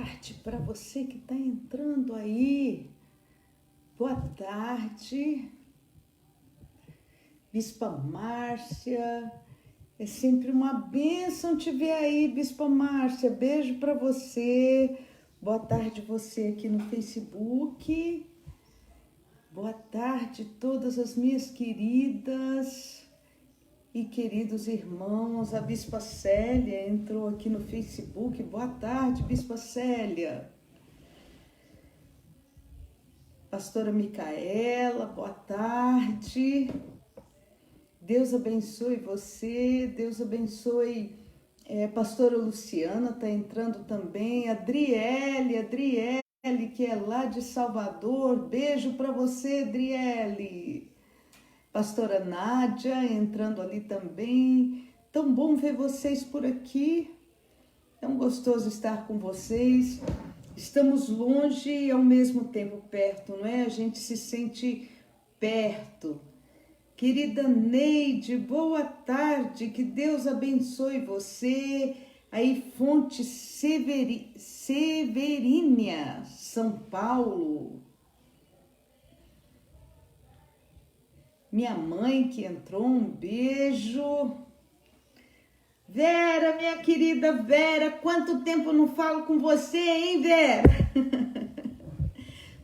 tarde para você que está entrando aí. Boa tarde, Bispa Márcia. É sempre uma bênção te ver aí, Bispa Márcia. Beijo para você. Boa tarde você aqui no Facebook. Boa tarde todas as minhas queridas e queridos irmãos. A Bispa Célia entrou aqui no Facebook. Boa tarde, Bispa Célia. Pastora Micaela, boa tarde. Deus abençoe você, Deus abençoe. Pastora Luciana está entrando também. Adriele, que é lá de Salvador. Beijo para você, Adriele. Pastora Nádia entrando ali também. Tão bom ver vocês por aqui. Tão gostoso estar com vocês. Estamos longe e ao mesmo tempo perto, não é? A gente se sente perto. Querida Neide, boa tarde, que Deus abençoe você. Aí, Fonte Severínia, São Paulo. Minha mãe que entrou, um beijo. Vera, minha querida Vera, quanto tempo eu não falo com você, hein, Vera?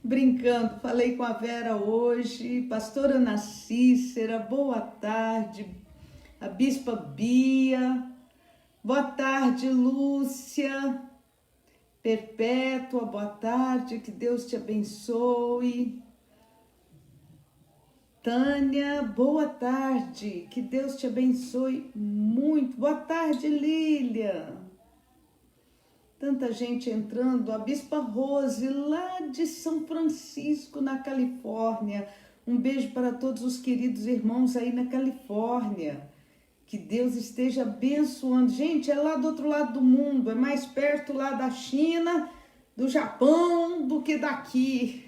Brincando, falei com a Vera hoje. Pastora Ana Cícera, boa tarde. A Bispa Bia, boa tarde, Lúcia. Perpétua, boa tarde, que Deus te abençoe. Tânia, boa tarde, que Deus te abençoe muito. Boa tarde, Lília. Tanta gente entrando. A Bispa Rose, lá de São Francisco, na Califórnia. Um beijo para todos os queridos irmãos aí na Califórnia. Que Deus esteja abençoando. Gente, é lá do outro lado do mundo, é mais perto lá da China, do Japão, do que daqui.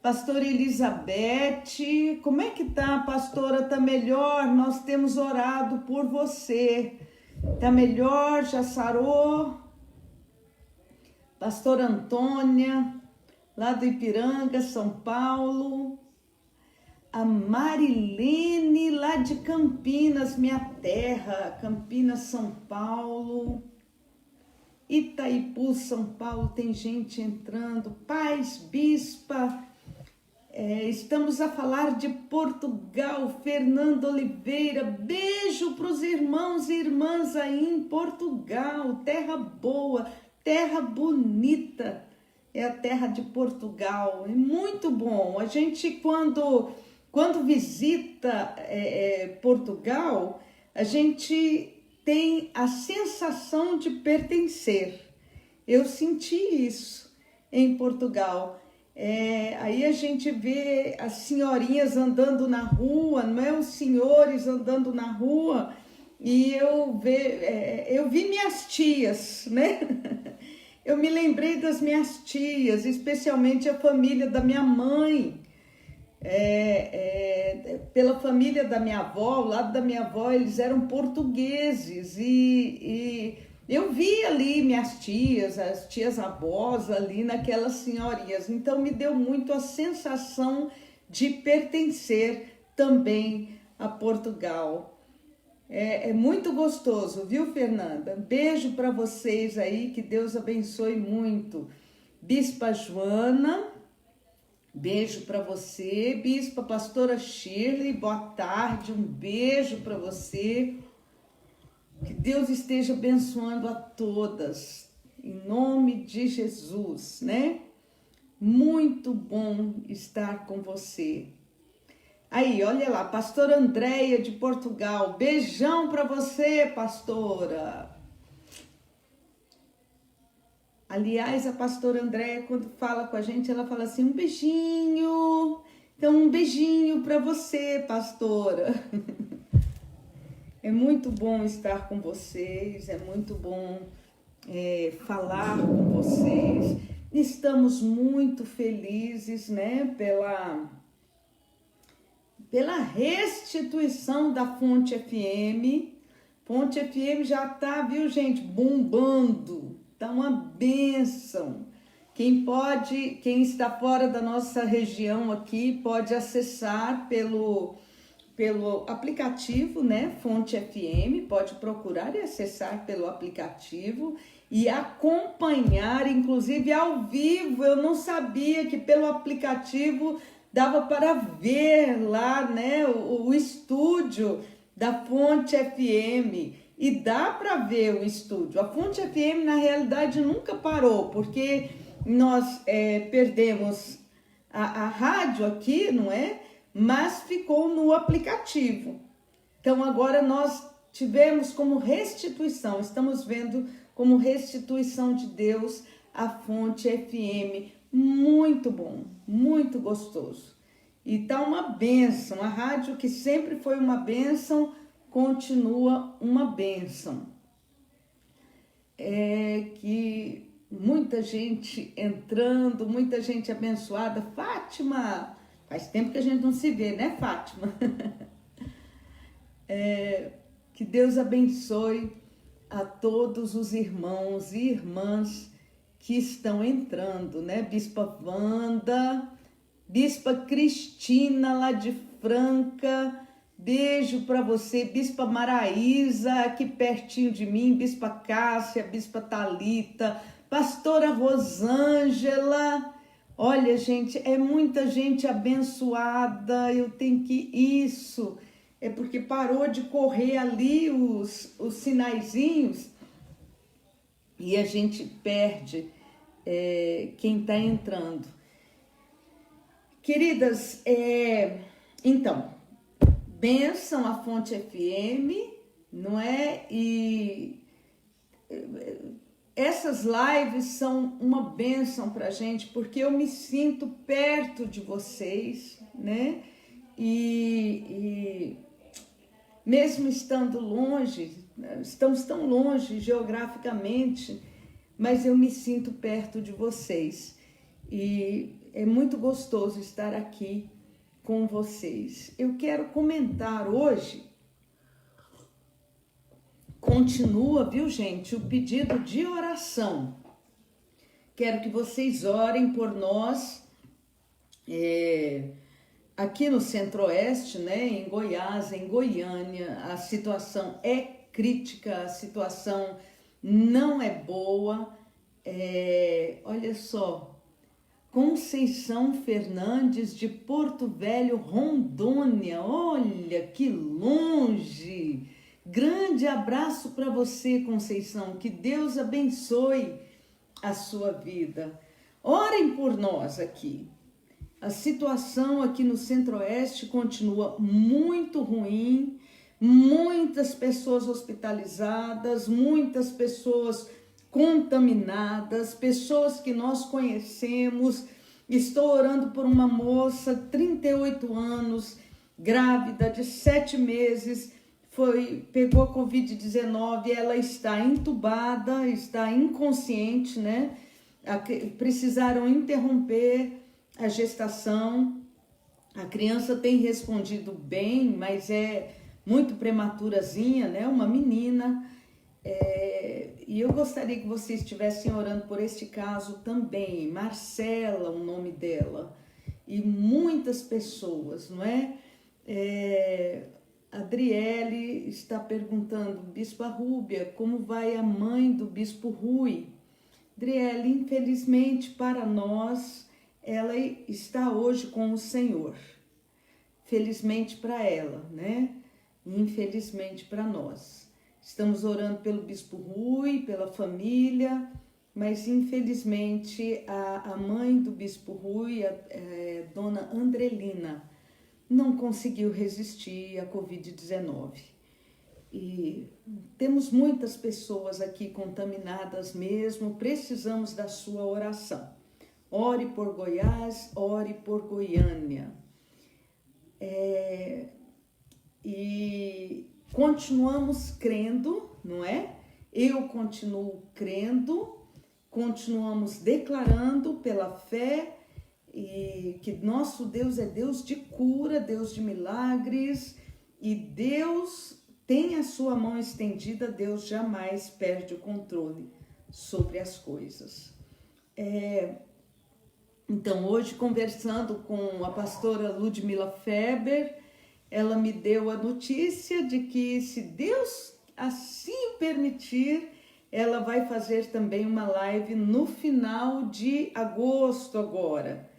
Pastora Elizabeth, como é que tá, pastora? Tá melhor? Nós temos orado por você. Tá melhor? Já sarou? Pastora Antônia, lá do Ipiranga, São Paulo. A Marilene, lá de Campinas, minha terra, Campinas, São Paulo. Itaipu, São Paulo, tem gente entrando. Paz, Bispa. Estamos a falar de Portugal. Fernando Oliveira, beijo para os irmãos e irmãs aí em Portugal, terra boa, terra bonita, é a terra de Portugal, é muito bom. A gente quando visita Portugal, a gente tem a sensação de pertencer. Eu senti isso em Portugal. Aí a gente vê as senhorinhas andando na rua, não é? Os senhores andando na rua, e eu vi minhas tias, né? Eu me lembrei das minhas tias, especialmente a família da minha mãe, pela família da minha avó, o lado da minha avó, eles eram portugueses, e eu vi ali minhas tias, as tias avós ali naquelas senhorinhas, então me deu muito a sensação de pertencer também a Portugal. É muito gostoso, viu, Fernanda? Beijo para vocês aí, que Deus abençoe muito. Bispa Joana, beijo para você. Bispa Pastora Shirley, boa tarde, um beijo para você. Que Deus esteja abençoando a todas, em nome de Jesus, né? Muito bom estar com você. Aí, olha lá, pastora Andréia de Portugal, beijão para você, pastora. Aliás, a pastora Andréia, quando fala com a gente, ela fala assim, um beijinho. Então, um beijinho para você, pastora. É muito bom estar com vocês, é muito bom falar com vocês. Estamos muito felizes, né, pela restituição da Fonte FM. Fonte FM já tá, viu, gente, bombando. Tá uma bênção. Quem está fora da nossa região aqui pode acessar pelo aplicativo, né? Fonte FM, pode procurar e acessar pelo aplicativo e acompanhar, inclusive ao vivo. Eu não sabia que pelo aplicativo dava para ver lá, né, o estúdio da Fonte FM. E dá para ver o estúdio. A Fonte FM, na realidade, nunca parou, porque nós perdemos a rádio aqui, não é? Mas ficou no aplicativo. Então, agora nós tivemos como restituição, estamos vendo como restituição de Deus a Fonte FM. Muito bom, muito gostoso. E tá uma bênção. A rádio, que sempre foi uma bênção, continua uma bênção. Que muita gente entrando, muita gente abençoada. Fátima, faz tempo que a gente não se vê, né, Fátima? Que Deus abençoe a todos os irmãos e irmãs que estão entrando, né? Bispa Wanda, Bispa Cristina lá de Franca, beijo para você. Bispa Maraísa, aqui pertinho de mim, Bispa Cássia, Bispa Talita, Pastora Rosângela. Olha, gente, é muita gente abençoada. Eu tenho que isso. É porque parou de correr ali os sinaizinhos e a gente perde quem está entrando. Queridas, então, bênção a Fonte FM, não é? E essas lives são uma bênção para a gente, porque eu me sinto perto de vocês, né? E mesmo estando longe, estamos tão longe geograficamente, mas eu me sinto perto de vocês. E é muito gostoso estar aqui com vocês. Eu quero comentar hoje, continua, viu, gente, o pedido de oração. Quero que vocês orem por nós, aqui no Centro-Oeste, né, em Goiás, em Goiânia. A situação é crítica, a situação não é boa. Olha só, Conceição Fernandes de Porto Velho, Rondônia, olha que longe. Grande abraço para você, Conceição, que Deus abençoe a sua vida. Orem por nós aqui. A situação aqui no Centro-Oeste continua muito ruim, muitas pessoas hospitalizadas, muitas pessoas contaminadas, pessoas que nós conhecemos. Estou orando por uma moça, 38 anos, grávida de 7 meses, pegou a Covid-19, ela está entubada, está inconsciente, né? Precisaram interromper a gestação. A criança tem respondido bem, mas é muito prematurazinha, né? Uma menina. E eu gostaria que vocês estivessem orando por este caso também. Marcela, o nome dela. E muitas pessoas, não é? Adriele está perguntando, Bispa Rúbia, como vai a mãe do Bispo Rui? Adriele, infelizmente para nós, ela está hoje com o Senhor. Felizmente para ela, né? Infelizmente para nós. Estamos orando pelo Bispo Rui, pela família, mas infelizmente a mãe do Bispo Rui, Dona Andrelina, não conseguiu resistir à Covid-19. E temos muitas pessoas aqui contaminadas mesmo, precisamos da sua oração. Ore por Goiás, ore por Goiânia. E continuamos crendo, não é? Eu continuo crendo, continuamos declarando pela fé e que nosso Deus é Deus de cura, Deus de milagres, e Deus tem a sua mão estendida, Deus jamais perde o controle sobre as coisas. Então, hoje, conversando com a pastora Ludmila Feber, ela me deu a notícia de que, se Deus assim o permitir, ela vai fazer também uma live no final de agosto agora.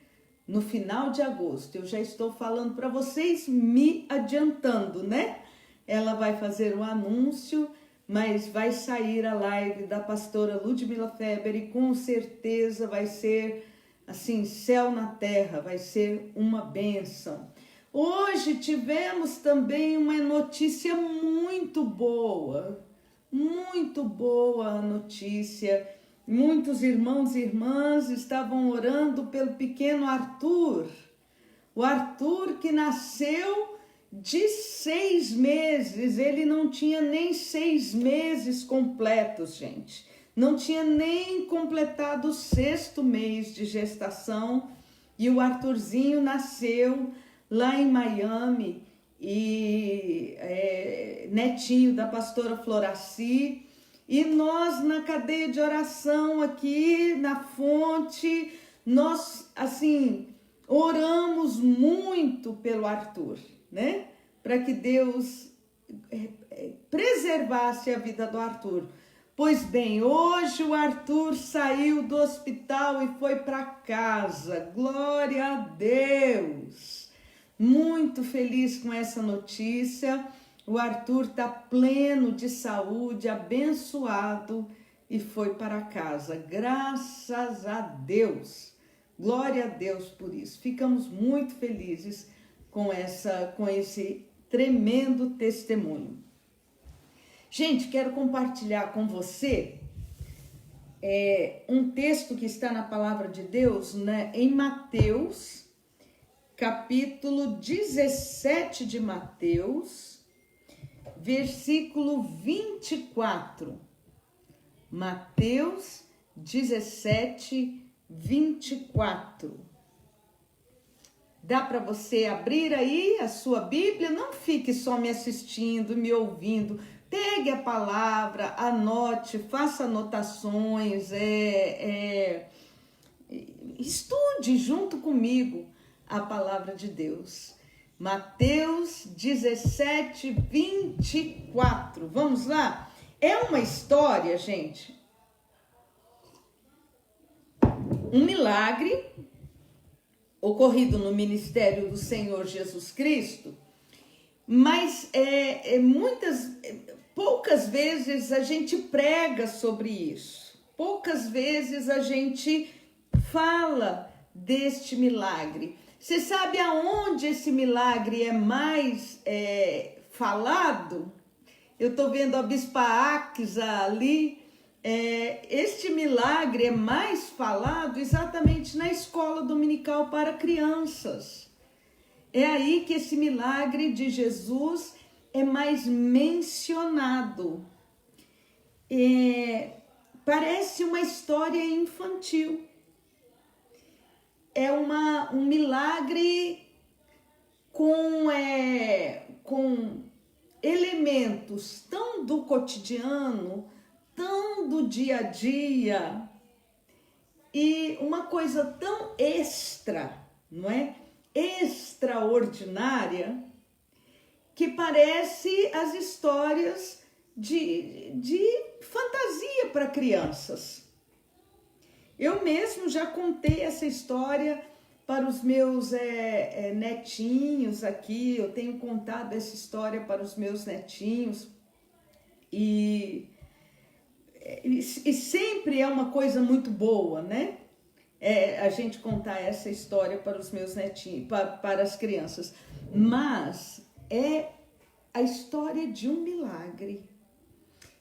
No final de agosto. Eu já estou falando para vocês, me adiantando, né? Ela vai fazer um anúncio, mas vai sair a live da pastora Ludmila Feber e com certeza vai ser assim, céu na terra, vai ser uma bênção. Hoje tivemos também uma notícia muito boa a notícia. Muitos irmãos e irmãs estavam orando pelo pequeno Arthur. O Arthur que nasceu de 6 meses, ele não tinha nem 6 meses completos, gente. Não tinha nem completado o 6º mês de gestação e o Arthurzinho nasceu lá em Miami e netinho da pastora Floraci. E nós na cadeia de oração aqui na fonte, nós assim oramos muito pelo Arthur, né? Para que Deus preservasse a vida do Arthur. Pois bem, hoje o Arthur saiu do hospital e foi para casa. Glória a Deus! Muito feliz com essa notícia. O Arthur está pleno de saúde, abençoado e foi para casa. Graças a Deus! Glória a Deus por isso. Ficamos muito felizes com esse tremendo testemunho. Gente, quero compartilhar com você um texto que está na palavra de Deus, né, em Mateus, capítulo 17 de Mateus, versículo 24. Mateus 17, 24. Dá para você abrir aí a sua Bíblia? Não fique só me assistindo, me ouvindo. Pegue a palavra, anote, faça anotações, estude junto comigo a palavra de Deus. Mateus 17, 24. Vamos lá? É uma história, gente. Um milagre ocorrido no ministério do Senhor Jesus Cristo, mas poucas vezes a gente prega sobre isso, poucas vezes a gente fala deste milagre. Você sabe aonde esse milagre é mais falado? Eu estou vendo a Bispa Axa ali. Este milagre é mais falado exatamente na escola dominical para crianças. É aí que esse milagre de Jesus é mais mencionado. Parece uma história infantil. É um milagre com elementos tão do cotidiano, tão do dia a dia, e uma coisa tão extra, não é? Extraordinária, que parece as histórias de fantasia para crianças. Eu mesmo já contei essa história para os meus netinhos aqui, eu tenho contado essa história para os meus netinhos, e sempre é uma coisa muito boa, né? A gente contar essa história para os meus netinhos, para as crianças. Mas é a história de um milagre.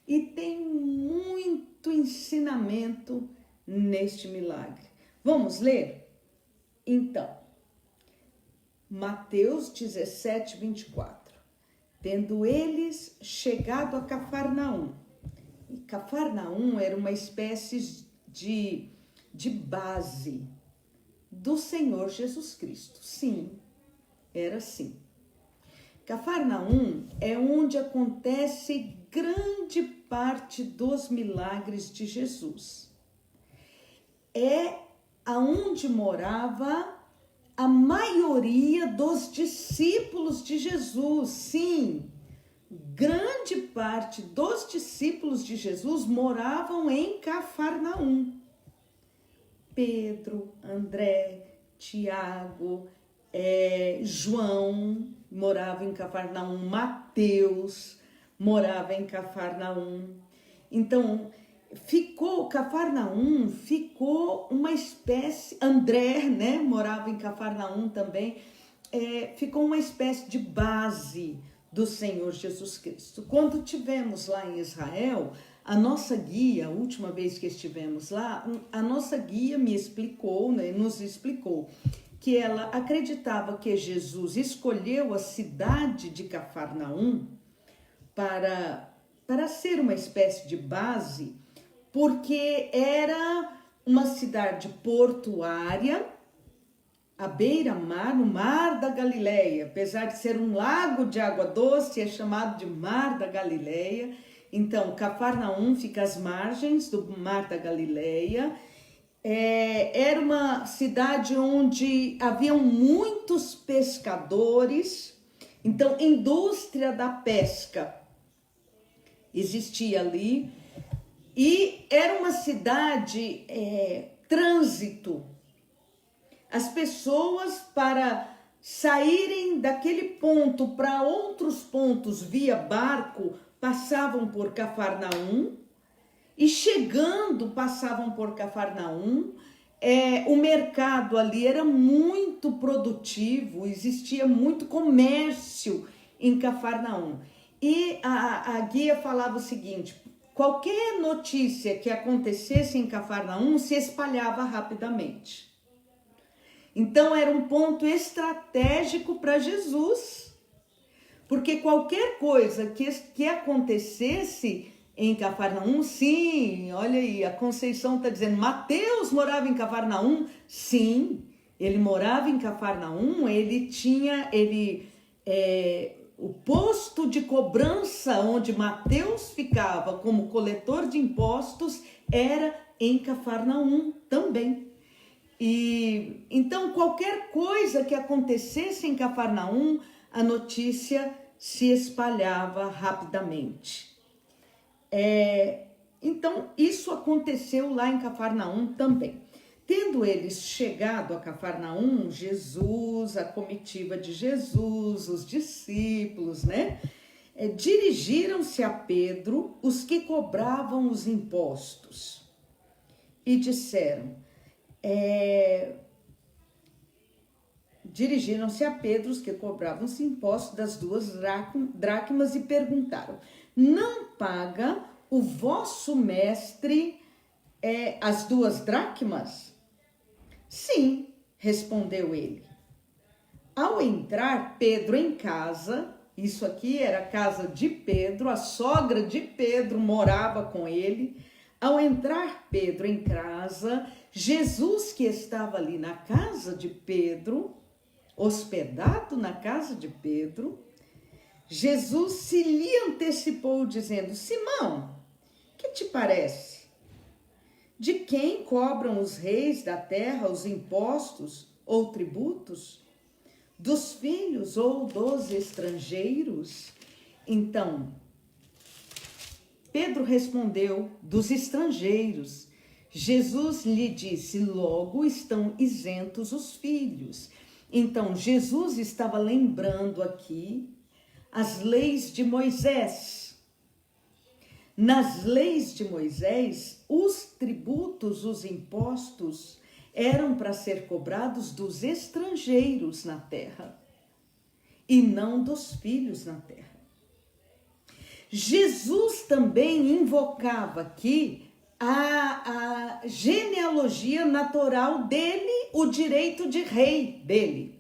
E tem muito ensinamento neste milagre. Vamos ler? Então, Mateus 17, 24. Tendo eles chegado a Cafarnaum. E Cafarnaum era uma espécie de base do Senhor Jesus Cristo. Sim, era assim. Cafarnaum é onde acontece grande parte dos milagres de Jesus. É aonde morava a maioria dos discípulos de Jesus. Sim, grande parte dos discípulos de Jesus moravam em Cafarnaum. Pedro, André, Tiago, João morava em Cafarnaum, Mateus morava em Cafarnaum. Então, Cafarnaum ficou uma espécie, André, né, morava em Cafarnaum também, ficou uma espécie de base do Senhor Jesus Cristo. Quando tivemos lá em Israel, a nossa guia, a última vez que estivemos lá, a nossa guia me explicou, né, nos explicou que ela acreditava que Jesus escolheu a cidade de Cafarnaum para ser uma espécie de base, porque era uma cidade portuária, à beira-mar, no Mar da Galileia. Apesar de ser um lago de água doce, é chamado de Mar da Galileia. Então, Cafarnaum fica às margens do Mar da Galileia. Era uma cidade onde haviam muitos pescadores. Então, indústria da pesca existia ali. E era uma cidade trânsito. As pessoas, para saírem daquele ponto para outros pontos via barco, passavam por Cafarnaum, e chegando passavam por Cafarnaum. O mercado ali era muito produtivo, existia muito comércio em Cafarnaum. E a guia falava o seguinte: qualquer notícia que acontecesse em Cafarnaum se espalhava rapidamente. Então era um ponto estratégico para Jesus, porque qualquer coisa que acontecesse em Cafarnaum, sim, olha aí, a Conceição está dizendo, Mateus morava em Cafarnaum, sim, ele morava em Cafarnaum, ele tinha, o posto de cobrança onde Mateus ficava como coletor de impostos era em Cafarnaum também. E então qualquer coisa que acontecesse em Cafarnaum, a notícia se espalhava rapidamente. Então isso aconteceu lá em Cafarnaum também. Tendo eles chegado a Cafarnaum, Jesus, a comitiva de Jesus, os discípulos, né? Dirigiram-se a Pedro os que cobravam os impostos e disseram, dirigiram-se a Pedro os que cobravam os impostos das 2 dracmas e perguntaram, não paga o vosso mestre as 2 dracmas? Sim, respondeu ele. Ao entrar Pedro em casa, isso aqui era a casa de Pedro, a sogra de Pedro morava com ele. Ao entrar Pedro em casa, Jesus, que estava ali na casa de Pedro, hospedado na casa de Pedro, Jesus se lhe antecipou dizendo, Simão, que te parece? De quem cobram os reis da terra os impostos ou tributos? Dos filhos ou dos estrangeiros? Então, Pedro respondeu, dos estrangeiros. Jesus lhe disse, logo estão isentos os filhos. Então, Jesus estava lembrando aqui as leis de Moisés. Nas leis de Moisés, os tributos, os impostos, eram para ser cobrados dos estrangeiros na terra e não dos filhos na terra. Jesus também invocava aqui a genealogia natural dele, o direito de rei dele.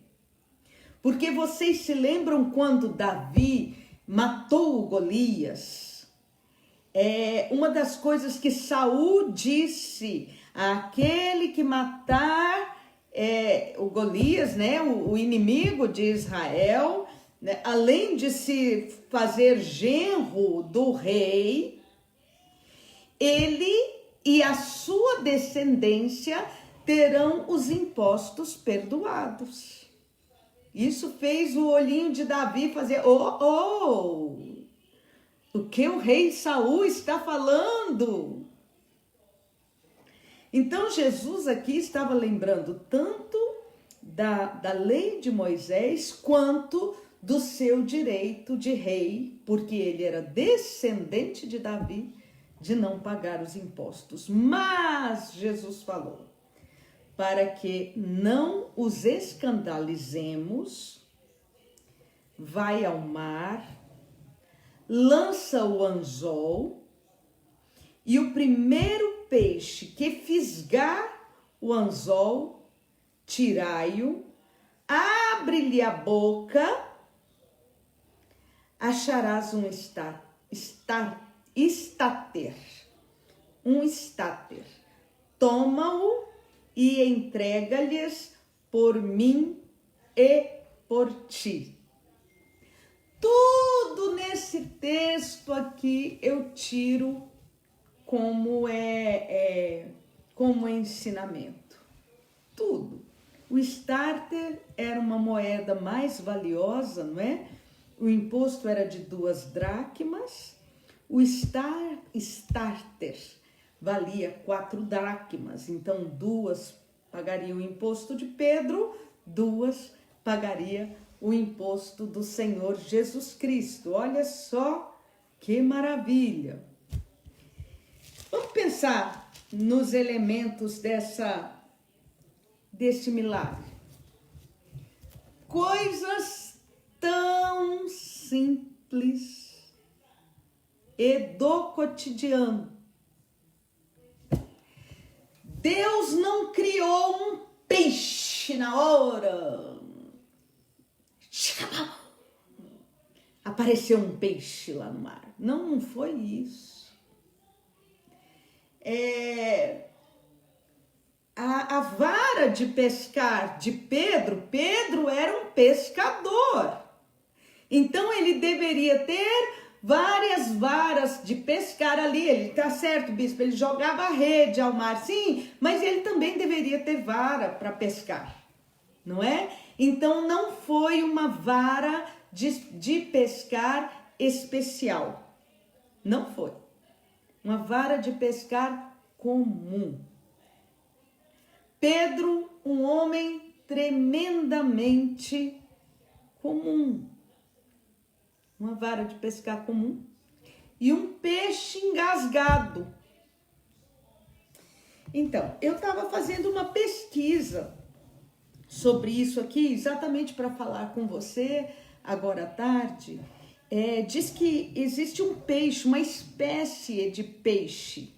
Porque vocês se lembram quando Davi matou o Golias? Uma das coisas que Saul disse, aquele que matar o Golias, né, o inimigo de Israel, né, além de se fazer genro do rei, ele e a sua descendência terão os impostos perdoados. Isso fez o olhinho de Davi fazer, o que o rei Saul está falando? Então Jesus aqui estava lembrando tanto da lei de Moisés quanto do seu direito de rei, porque ele era descendente de Davi, de não pagar os impostos. Mas Jesus falou, para que não os escandalizemos, vai ao mar, lança o anzol, e o primeiro peixe que fisgar o anzol, tirai-o, abre-lhe a boca, acharás um estáter. Toma-o e entrega-lhes por mim e por ti. Tudo nesse texto aqui eu tiro como como ensinamento. Tudo. O starter era uma moeda mais valiosa, não é? O imposto era de 2 dracmas. O starter valia 4 dracmas. Então, 2 pagaria o imposto de Pedro, 2 pagaria o imposto do Senhor Jesus Cristo. Olha só que maravilha! Vamos pensar nos elementos desse milagre. Coisas tão simples e do cotidiano. Deus não criou um peixe na hora. Apareceu um peixe lá no mar. Não foi isso. A vara de pescar de Pedro era um pescador. Então ele deveria ter várias varas de pescar ali. Ele tá certo, bispo, ele jogava a rede ao mar, sim, mas ele também deveria ter vara para pescar, não é? Então não foi uma vara de pescar especial, não foi. Uma vara de pescar comum. Pedro, um homem tremendamente comum. Uma vara de pescar comum e um peixe engasgado. Então, eu estava fazendo uma pesquisa sobre isso aqui, exatamente para falar com você agora à tarde. Diz que existe um peixe, uma espécie de peixe,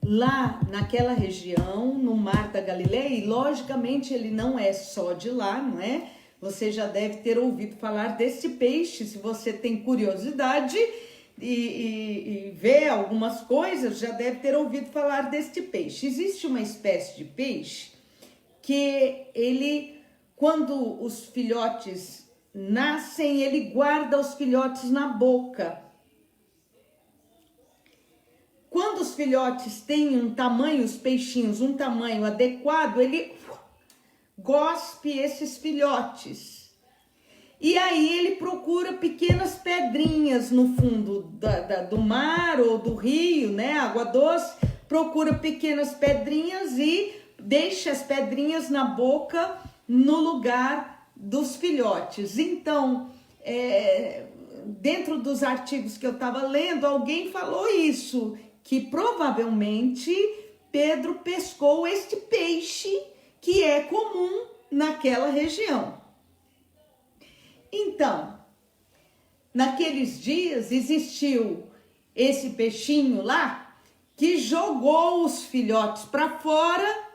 lá naquela região, no Mar da Galileia, e logicamente ele não é só de lá, não é? Você já deve ter ouvido falar desse peixe, se você tem curiosidade e vê algumas coisas, já deve ter ouvido falar deste peixe. Existe uma espécie de peixe que ele, quando os filhotes nascem, ele guarda os filhotes na boca. Quando os filhotes têm um tamanho, os peixinhos, um tamanho adequado, ele gospe esses filhotes. E aí ele procura pequenas pedrinhas no fundo do mar ou do rio, né? Água doce, procura pequenas pedrinhas e deixa as pedrinhas na boca no lugar dos filhotes. Então, dentro dos artigos que eu estava lendo, alguém falou isso, que provavelmente Pedro pescou este peixe que é comum naquela região. Então, naqueles dias existiu esse peixinho lá que jogou os filhotes para fora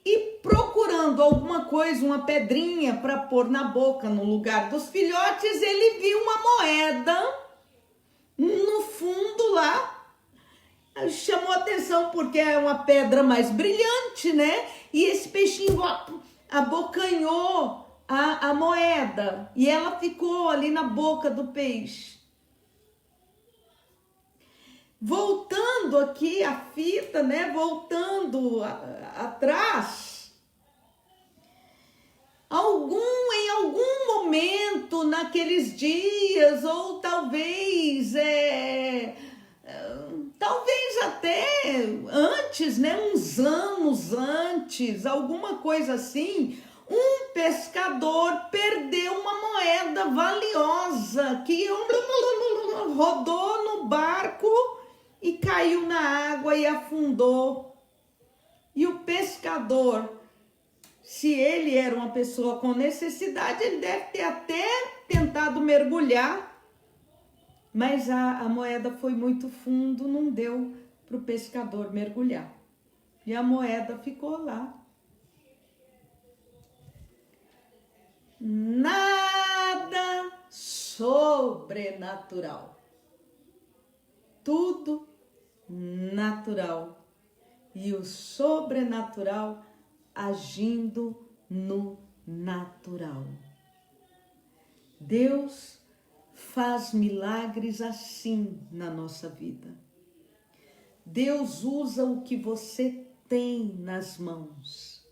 e, procurando alguma coisa, uma pedrinha para pôr na boca no lugar dos filhotes, ele viu uma moeda no fundo lá. Chamou atenção porque é uma pedra mais brilhante, né? E esse peixinho abocanhou a moeda e ela ficou ali na boca do peixe. Voltando aqui a fita, né? Voltando atrás, em algum momento naqueles dias, ou talvez até antes, né? Uns anos antes, alguma coisa assim, um pescador perdeu uma moeda valiosa que rodou no barco e caiu na água e afundou. E o pescador, se ele era uma pessoa com necessidade, ele deve ter até tentado mergulhar, mas a moeda foi muito fundo, não deu para o pescador mergulhar. E a moeda ficou lá. Nada sobrenatural. Tudo natural. E o sobrenatural agindo no natural. Deus faz milagres assim na nossa vida. Deus usa o que você tem nas mãos.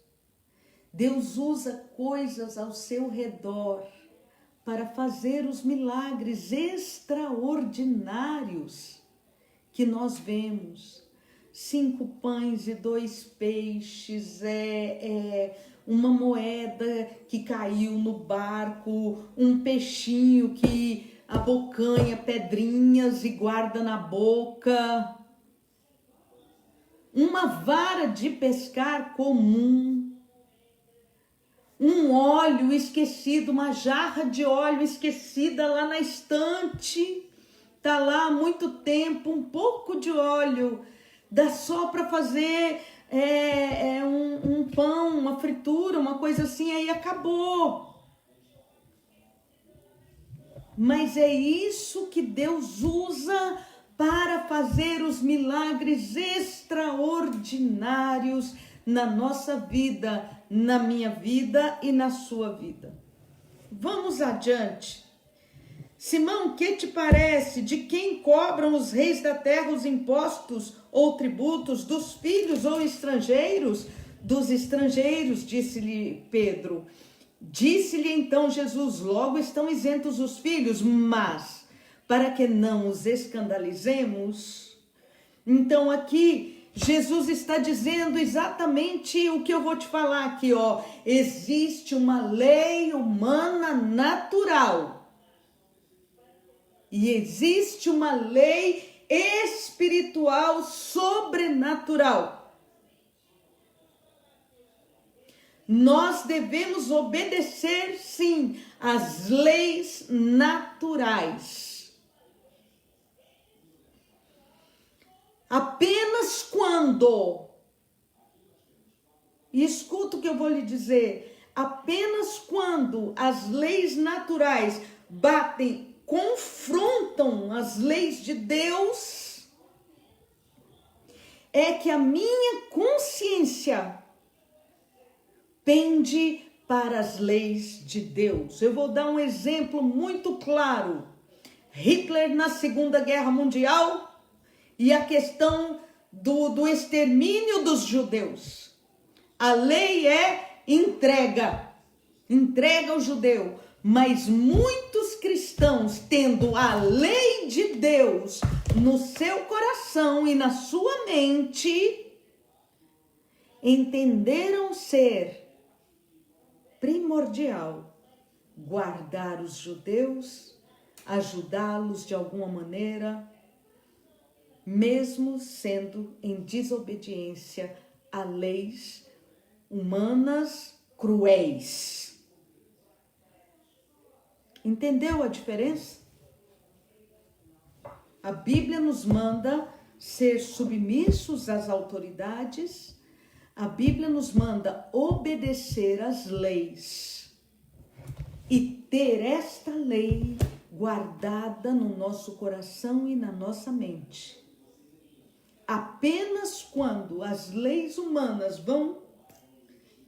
Deus usa coisas ao seu redor para fazer os milagres extraordinários que nós vemos. 5 pães e 2 peixes, uma moeda que caiu no barco, um peixinho que abocanha pedrinhas e guarda na boca, uma vara de pescar comum, um óleo esquecido, uma jarra de óleo esquecida lá na estante, tá lá há muito tempo, um pouco de óleo, dá só para fazer um pão, uma fritura, uma coisa assim, aí acabou. Mas é isso que Deus usa para fazer os milagres extraordinários na nossa vida, na minha vida e na sua vida. Vamos adiante. Simão, que te parece? De quem cobram os reis da terra os impostos ou tributos? Dos filhos ou estrangeiros? Dos estrangeiros, disse-lhe Pedro. Disse-lhe então Jesus: logo estão isentos os filhos, mas para que não os escandalizemos. Então aqui Jesus está dizendo exatamente o que eu vou te falar aqui, ó. Existe uma lei humana natural. E existe uma lei espiritual sobrenatural. Nós devemos obedecer, sim, às leis naturais. Apenas quando, e escuta o que eu vou lhe dizer, apenas quando as leis naturais confrontam as leis de Deus, é que a minha consciência pende para as leis de Deus. Eu vou dar um exemplo muito claro. Hitler na Segunda Guerra Mundial e a questão do extermínio dos judeus. A lei é entrega o judeu. Mas muitos cristãos, tendo a lei de Deus no seu coração e na sua mente, entenderam ser primordial guardar os judeus, ajudá-los de alguma maneira, mesmo sendo em desobediência a leis humanas cruéis. Entendeu a diferença? A Bíblia nos manda ser submissos às autoridades. A Bíblia nos manda obedecer às leis e ter esta lei guardada no nosso coração e na nossa mente. Apenas quando as leis humanas vão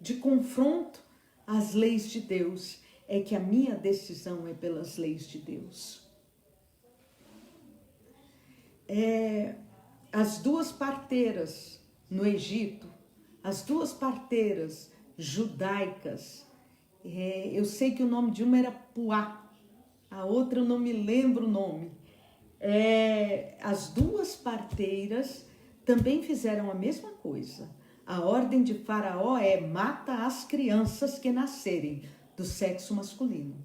de confronto as leis de Deus, é que a minha decisão é pelas leis de Deus. As duas parteiras no Egito, as duas parteiras judaicas, eu sei que o nome de uma era Puá, a outra eu não me lembro o nome. As duas parteiras também fizeram a mesma coisa. A ordem de Faraó é: mata as crianças que nascerem do sexo masculino.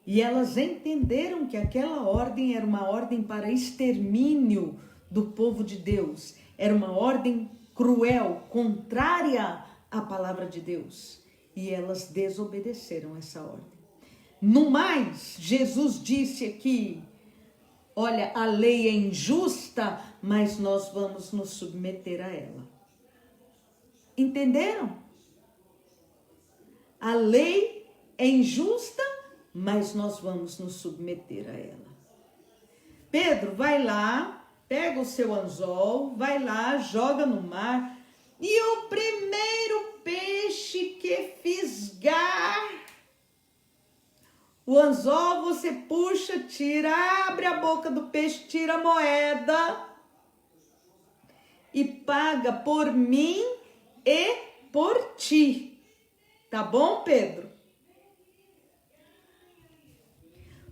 E elas entenderam que aquela ordem era uma ordem para extermínio do povo de Deus. Era uma ordem cruel, contrária à palavra de Deus. E elas desobedeceram essa ordem. No mais, Jesus disse aqui: olha, a lei é injusta, mas nós vamos nos submeter a ela. Entenderam? A lei é injusta, mas nós vamos nos submeter a ela. Pedro, vai lá, pega o seu anzol, vai lá, joga no mar, e o primeiro peixe que fisgar o anzol, você puxa, tira, abre a boca do peixe, tira a moeda e paga por mim e por ti. Tá bom, Pedro?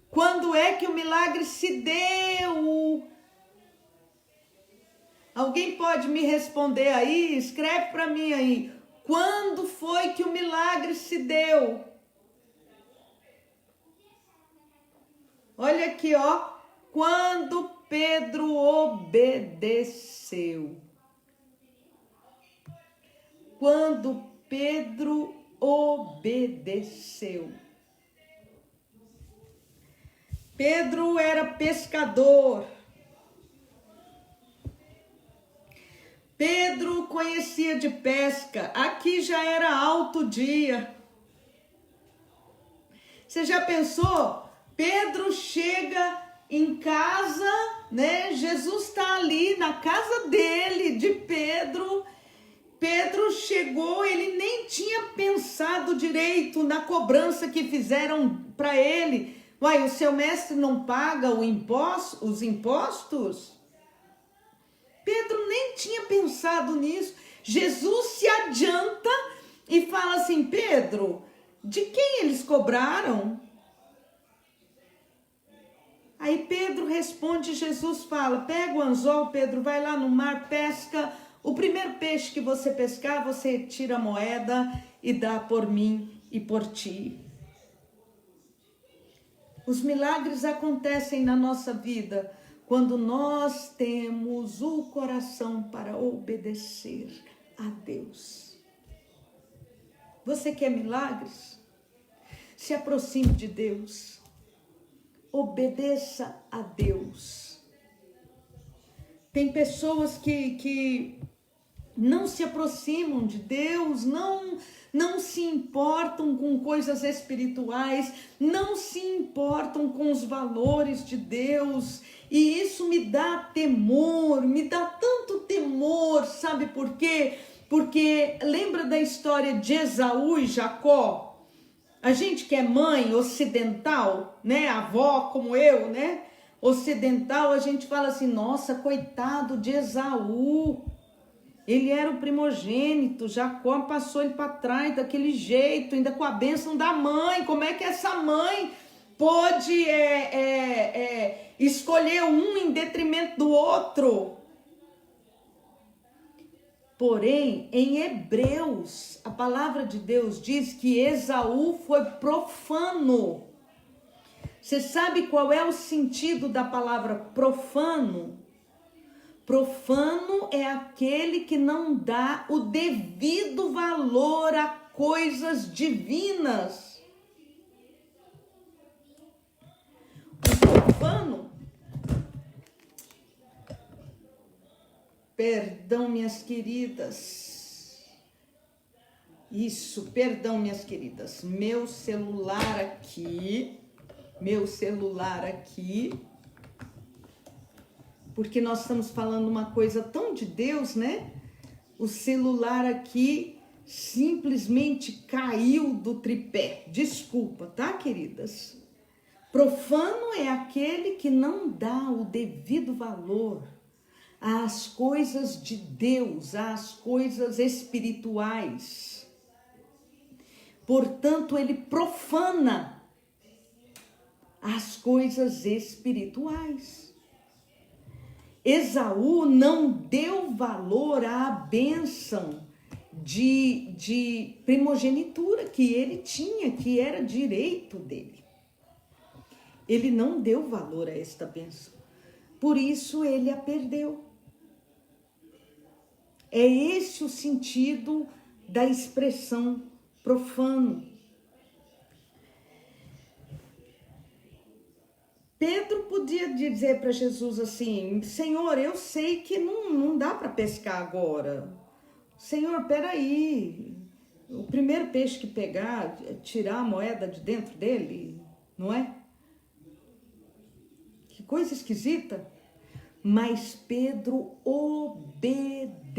Quando é que o milagre se deu? Alguém pode me responder aí? Escreve para mim aí. Quando foi que o milagre se deu? Olha aqui, ó. Quando Pedro obedeceu. Quando Pedro obedeceu. Pedro era pescador. Pedro conhecia de pesca. Aqui já era alto dia. Você já pensou? Pedro chega em casa, né? Jesus está ali na casa dele, de Pedro. Pedro chegou, ele nem tinha pensado direito na cobrança que fizeram para ele. Uai, o seu mestre não paga os impostos? Pedro nem tinha pensado nisso. Jesus se adianta e fala assim: Pedro, de quem eles cobraram? Aí Pedro responde, Jesus fala: pega o anzol, Pedro, vai lá no mar, pesca. O primeiro peixe que você pescar, você tira a moeda e dá por mim e por ti. Os milagres acontecem na nossa vida quando nós temos o coração para obedecer a Deus. Você quer milagres? Se aproxime de Deus. Obedeça a Deus. Tem pessoas que não se aproximam de Deus, não se importam com coisas espirituais, não se importam com os valores de Deus, e isso me dá temor, me dá tanto temor, sabe por quê? Porque lembra da história de Esaú e Jacó? A gente que é mãe ocidental, né, avó como eu, né, ocidental, a gente fala assim: nossa, coitado de Esaú. Ele era o primogênito, Jacó passou ele para trás daquele jeito, ainda com a bênção da mãe. Como é que essa mãe pôde escolher um em detrimento do outro? Porém, em Hebreus, a palavra de Deus diz que Esaú foi profano. Você sabe qual é o sentido da palavra profano? Profano é aquele que não dá o devido valor a coisas divinas. O profano, perdão, minhas queridas. Isso, perdão, minhas queridas. Meu celular aqui. Porque nós estamos falando uma coisa tão de Deus, né? O celular aqui simplesmente caiu do tripé. Desculpa, tá, queridas? Profano é aquele que não dá o devido valor às coisas de Deus, às coisas espirituais. Portanto, ele profana as coisas espirituais. Esaú não deu valor à bênção de primogenitura que ele tinha, que era direito dele. Ele não deu valor a esta bênção. Por isso ele a perdeu. É esse o sentido da expressão profano. Pedro podia dizer para Jesus assim: Senhor, eu sei que não dá para pescar agora. Senhor, peraí, o primeiro peixe que pegar, tirar a moeda de dentro dele, não é? Que coisa esquisita. Mas Pedro obedeceu.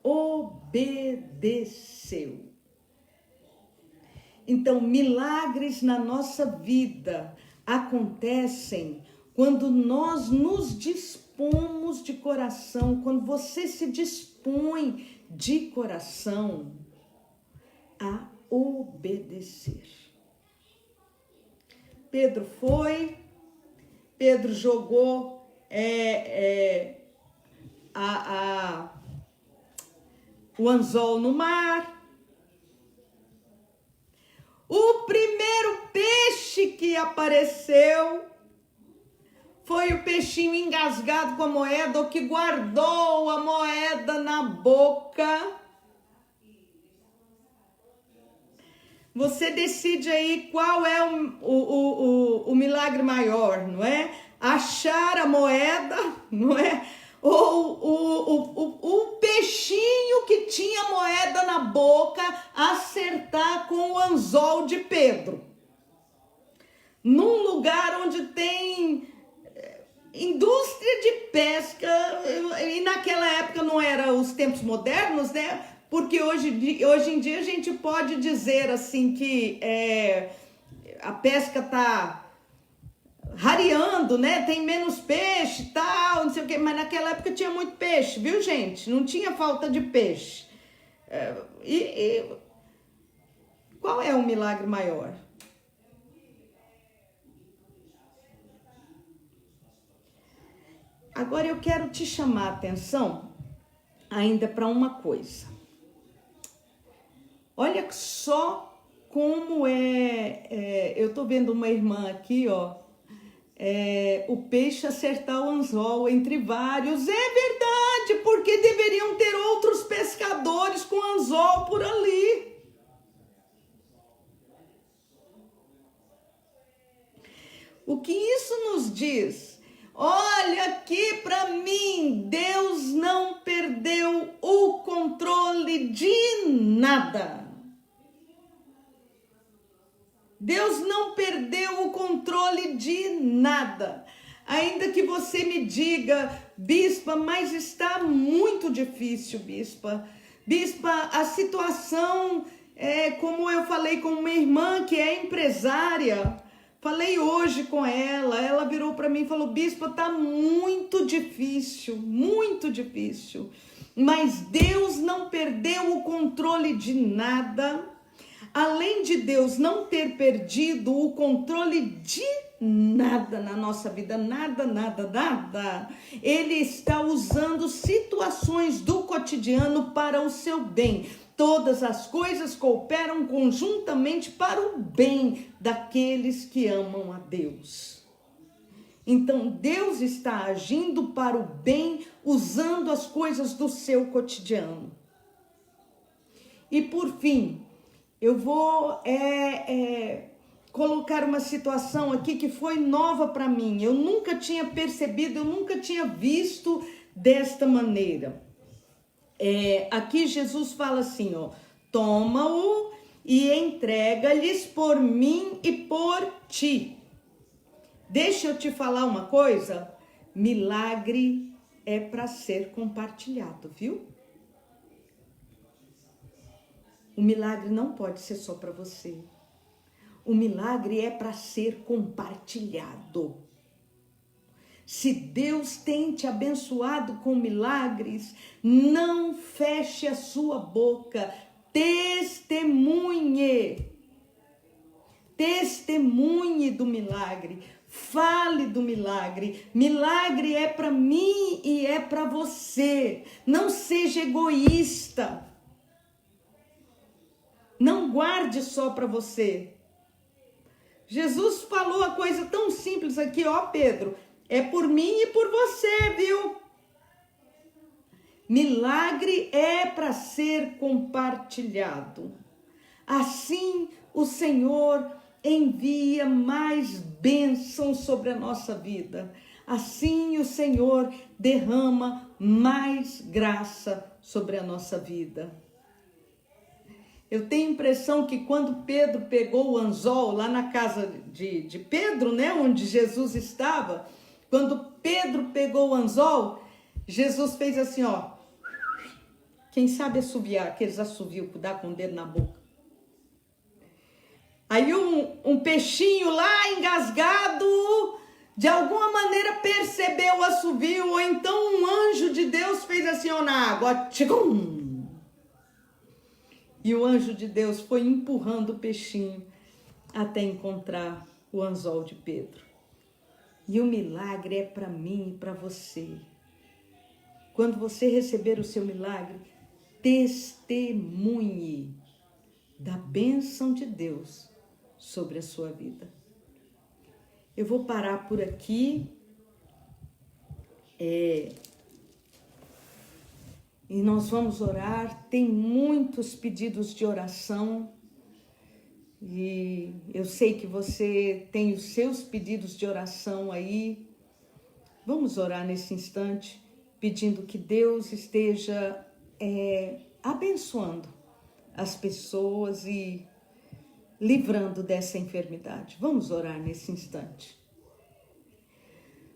Obedeceu. Então, milagres na nossa vida acontecem quando nós nos dispomos de coração, quando você se dispõe de coração a obedecer. Pedro jogou o anzol no mar. O primeiro peixe que apareceu foi o peixinho engasgado com a moeda, ou que guardou a moeda na boca. Você decide aí qual é o milagre maior, não é? Achar a moeda, não é? Ou o peixinho que tinha moeda na boca acertar com o anzol de Pedro. Num lugar onde tem indústria de pesca, e naquela época não era os tempos modernos, né? Porque hoje em dia a gente pode dizer assim que a pesca está rareando, né? Tem menos peixe e tal, não sei o quê. Mas naquela época tinha muito peixe, viu, gente? Não tinha falta de peixe. Qual é o milagre maior? Agora eu quero te chamar a atenção ainda para uma coisa. Olha só como eu tô vendo uma irmã aqui, ó. O peixe acertar o anzol entre vários. É verdade, porque deveriam ter outros pescadores com anzol por ali. O que isso nos diz? Olha aqui para mim, Deus não perdeu o controle de nada. Deus não perdeu o controle de nada. Ainda que você me diga, bispa, mas está muito difícil, bispa. Bispa, a situação como eu falei com uma irmã que é empresária. Falei hoje com ela virou para mim e falou: bispa, tá muito difícil, mas Deus não perdeu o controle de nada. Além de Deus não ter perdido o controle de nada na nossa vida, nada, Ele está usando situações do cotidiano para o seu bem. Todas as coisas cooperam conjuntamente para o bem daqueles que amam a Deus. Então, Deus está agindo para o bem, usando as coisas do seu cotidiano. E por fim, eu vou colocar uma situação aqui que foi nova para mim. Eu nunca tinha percebido, eu nunca tinha visto desta maneira. Aqui Jesus fala assim, ó: toma-o e entrega-lhes por mim e por ti. Deixa eu te falar uma coisa, milagre é para ser compartilhado, viu? O milagre não pode ser só para você. O milagre é para ser compartilhado. Se Deus tem te abençoado com milagres, não feche a sua boca. Testemunhe. Testemunhe do milagre. Fale do milagre. Milagre é para mim e é para você. Não seja egoísta. Não guarde só para você. Jesus falou a coisa tão simples aqui, ó Pedro. É por mim e por você, viu? Milagre é para ser compartilhado. Assim o Senhor envia mais bênçãos sobre a nossa vida. Assim o Senhor derrama mais graça sobre a nossa vida. Eu tenho a impressão que quando Pedro pegou o anzol lá na casa de Pedro, né, onde Jesus estava, quando Pedro pegou o anzol, Jesus fez assim, ó. Quem sabe assoviar, aqueles assovios que dá com o dedo na boca. Aí um peixinho lá engasgado, de alguma maneira percebeu o assovio, ou então um anjo de Deus fez assim, ó, na água, tchum. E o anjo de Deus foi empurrando o peixinho até encontrar o anzol de Pedro. E o milagre é para mim e para você. Quando você receber o seu milagre, testemunhe da bênção de Deus sobre a sua vida. Eu vou parar por aqui. E nós vamos orar. Tem muitos pedidos de oração. E eu sei que você tem os seus pedidos de oração aí. Vamos orar nesse instante, pedindo que Deus esteja abençoando as pessoas e livrando dessa enfermidade. Vamos orar nesse instante.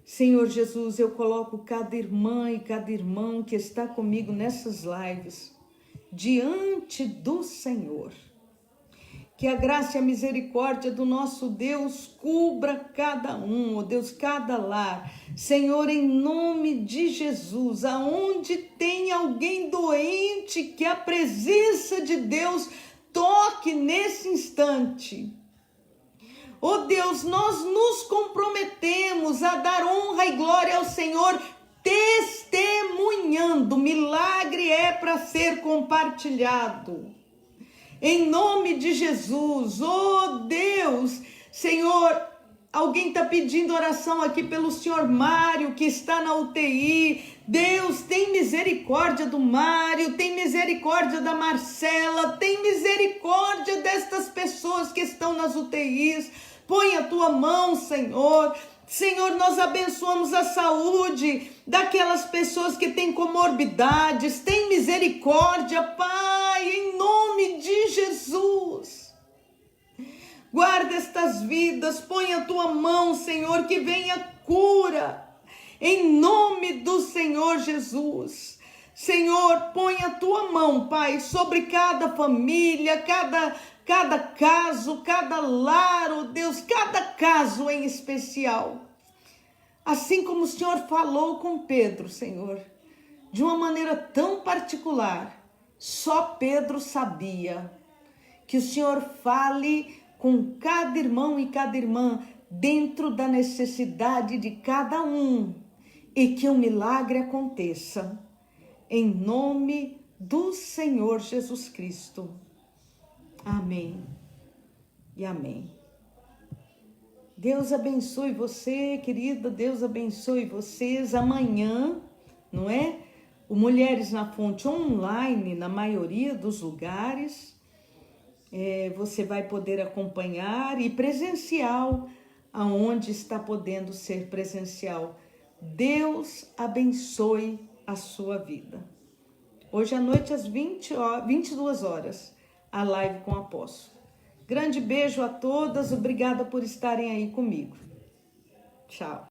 Senhor Jesus, eu coloco cada irmã e cada irmão que está comigo nessas lives diante do Senhor. Que a graça e a misericórdia do nosso Deus cubra cada um, ó Deus, cada lar. Senhor, em nome de Jesus, aonde tem alguém doente, que a presença de Deus toque nesse instante. Ó Deus, nós nos comprometemos a dar honra e glória ao Senhor, testemunhando. Milagre é para ser compartilhado. Em nome de Jesus, oh Deus, Senhor, alguém está pedindo oração aqui pelo senhor Mário, que está na UTI. Deus, tem misericórdia do Mário, tem misericórdia da Marcela, tem misericórdia destas pessoas que estão nas UTIs. Põe a tua mão, Senhor. Senhor, nós abençoamos a saúde daquelas pessoas que têm comorbidades. Tem misericórdia, Pai, em nome de Jesus. Guarda estas vidas, põe a tua mão, Senhor, que venha cura. Em nome do Senhor Jesus. Senhor, põe a tua mão, Pai, sobre cada família, cada caso, cada lar, oh Deus, cada caso em especial. Assim como o Senhor falou com Pedro, Senhor, de uma maneira tão particular, só Pedro sabia. Que o Senhor fale com cada irmão e cada irmã dentro da necessidade de cada um e que um milagre aconteça. Em nome do Senhor Jesus Cristo. Amém e amém. Deus abençoe você, querida. Deus abençoe vocês. Amanhã, não é? O Mulheres na Fonte online, na maioria dos lugares, você vai poder acompanhar, e presencial, aonde está podendo ser presencial. Deus abençoe a sua vida. Hoje à noite, às 22 horas, a live com o apóstolo. Grande beijo a todas, obrigada por estarem aí comigo. Tchau.